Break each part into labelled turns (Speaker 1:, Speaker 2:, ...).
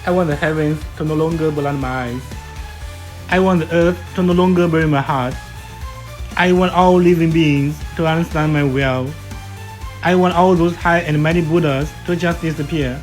Speaker 1: I want the heavens to no longer blind my eyes. I want the earth to no longer bury my heart. I want all living beings to understand my will. I want all those high and mighty Buddhas to just disappear.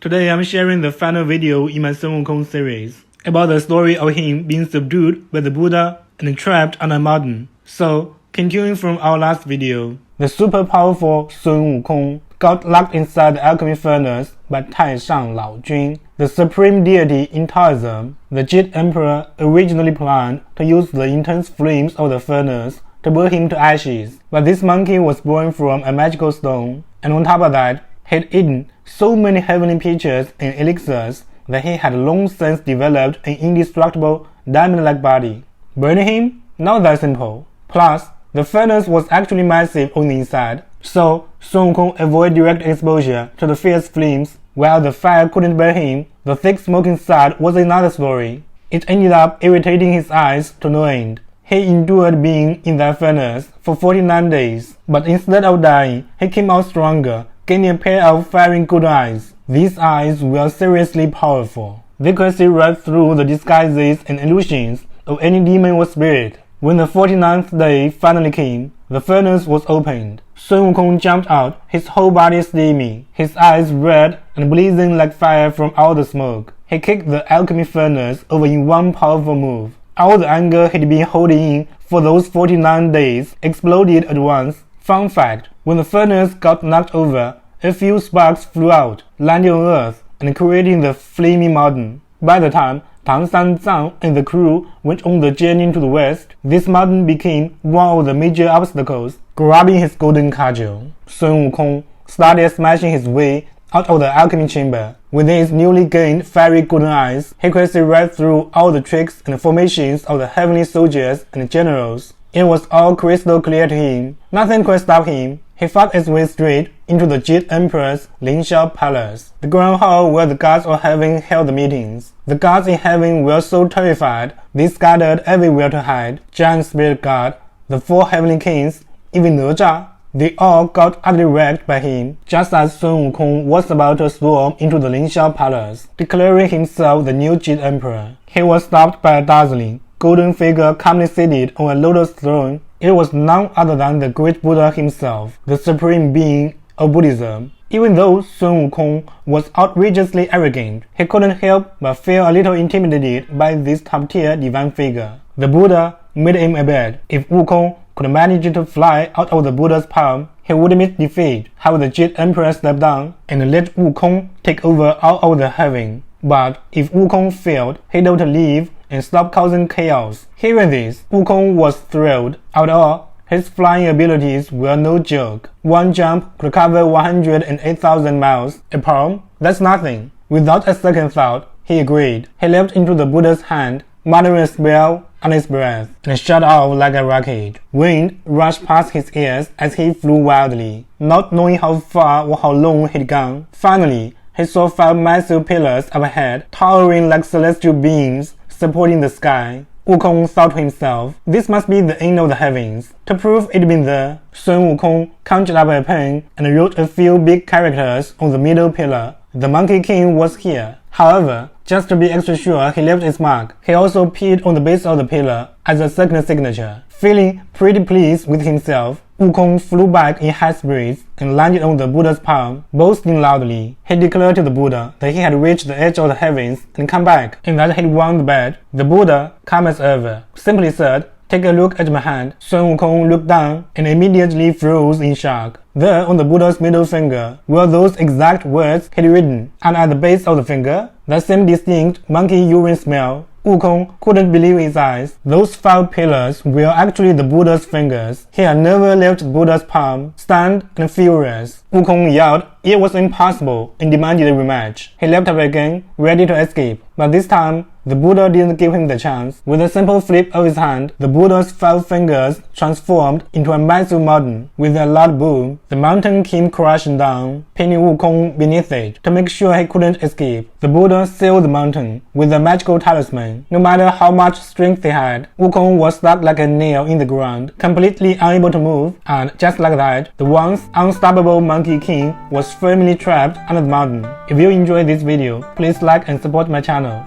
Speaker 1: Today I'm sharing the final video in my Sun Wukong series about the story of him being subdued by the Buddha and trapped on a mountain. So, continuing from our last video, the super powerful Sun Wukong got locked inside the alchemy furnace by Taishang Laojun, the supreme deity in Taoism. The Jade Emperor originally planned to use the intense flames of the furnace to burn him to ashes, but this monkey was born from a magical stone, and on top of that, he'd eaten so many heavenly peaches and elixirs that he had long since developed an indestructible diamond-like body. Burning him? Not that simple. Plus, the furnace was actually massive on the inside, so Sun Wukong avoided direct exposure to the fierce flames. While the fire couldn't burn him, the thick smoke inside was another story. It ended up irritating his eyes to no end. He endured being in that furnace for 49 days, but instead of dying, he came out stronger, gaining a pair of firing good eyes. These eyes were seriously powerful. They could see right through the disguises and illusions of any demon or spirit. When the 49th day finally came, the furnace was opened. Sun Wukong jumped out, his whole body steaming, his eyes red and blazing like fire from all the smoke. He kicked the alchemy furnace over in one powerful move. All the anger he'd been holding in for those 49 days exploded at once. Fun fact, when the furnace got knocked over, a few sparks flew out, landing on earth and creating the flaming mountain. By the time Taishang and the crew went on the journey to the west, this mountain became one of the major obstacles. Grabbing his golden cudgel, Sun Wukong started smashing his way out of the alchemy chamber. With his newly gained fiery golden eyes, he could see right through all the tricks and formations of the heavenly soldiers and generals. It was all crystal clear to him. Nothing could stop him. He fought his way straight into the Jade Emperor's Lingxiao Palace, the grand hall where the gods of heaven held the meetings. The gods in heaven were so terrified, they scattered everywhere to hide. Giant spirit god, the 4 heavenly kings, even Naja, they all got utterly wrecked by him, just as Sun Wukong was about to swarm into the Lingxiao Palace, declaring himself the new Jade Emperor. He was stopped by a dazzling, golden figure calmly seated on a lotus throne. It was none other than the great Buddha himself, the supreme being of Buddhism. Even though Sun Wukong was outrageously arrogant, he couldn't help but feel a little intimidated by this top-tier divine figure. The Buddha made him a bet. If Wukong could manage to fly out of the Buddha's palm, he would meet defeat, have the Jade Emperor step down, and let Wukong take over all of the heaven. But if Wukong failed, he'd have to leave and stop causing chaos. Hearing this, Wukong was thrilled. After all, his flying abilities were no joke. One jump could cover 108,000 miles. A palm? That's nothing. Without a second thought, he agreed. He leapt into the Buddha's hand, muttering a spell on his breath, and shot off like a rocket. Wind rushed past his ears as he flew wildly, not knowing how far or how long he'd gone. Finally, he saw 5 massive pillars up ahead, towering like celestial beams, supporting the sky. Wukong thought to himself, this must be the end of the heavens. To prove it'd been there, Sun Wukong conjured up a pen and wrote a few big characters on the middle pillar. The Monkey King was here. However, just to be extra sure he left his mark, he also peeled on the base of the pillar as a second signature. Feeling pretty pleased with himself, Wukong flew back in high spirits and landed on the Buddha's palm, boasting loudly. He declared to the Buddha that he had reached the edge of the heavens and come back, and that he'd won the bet. The Buddha, calm as ever, simply said, "Take a look at my hand." Sun Wukong looked down and immediately froze in shock. There on the Buddha's middle finger were those exact words he'd written, and at the base of the finger, that same distinct monkey urine smell. Wukong couldn't believe his eyes. Those 5 pillars were actually the Buddha's fingers. He had never left Buddha's palm. Stunned and furious, Wukong yelled it was impossible and demanded a rematch. He leapt up again, ready to escape, but this time, the Buddha didn't give him the chance. With a simple flip of his hand, the Buddha's 5 fingers transformed into a massive mountain. With a loud boom, the mountain came crashing down, pinning Wukong beneath it. To make sure he couldn't escape, the Buddha Buddha sealed the mountain with a magical talisman. No matter how much strength they had, Wukong was stuck like a nail in the ground, completely unable to move, and just like that, the once unstoppable Monkey King was firmly trapped under the mountain. If you enjoyed this video, please like and support my channel.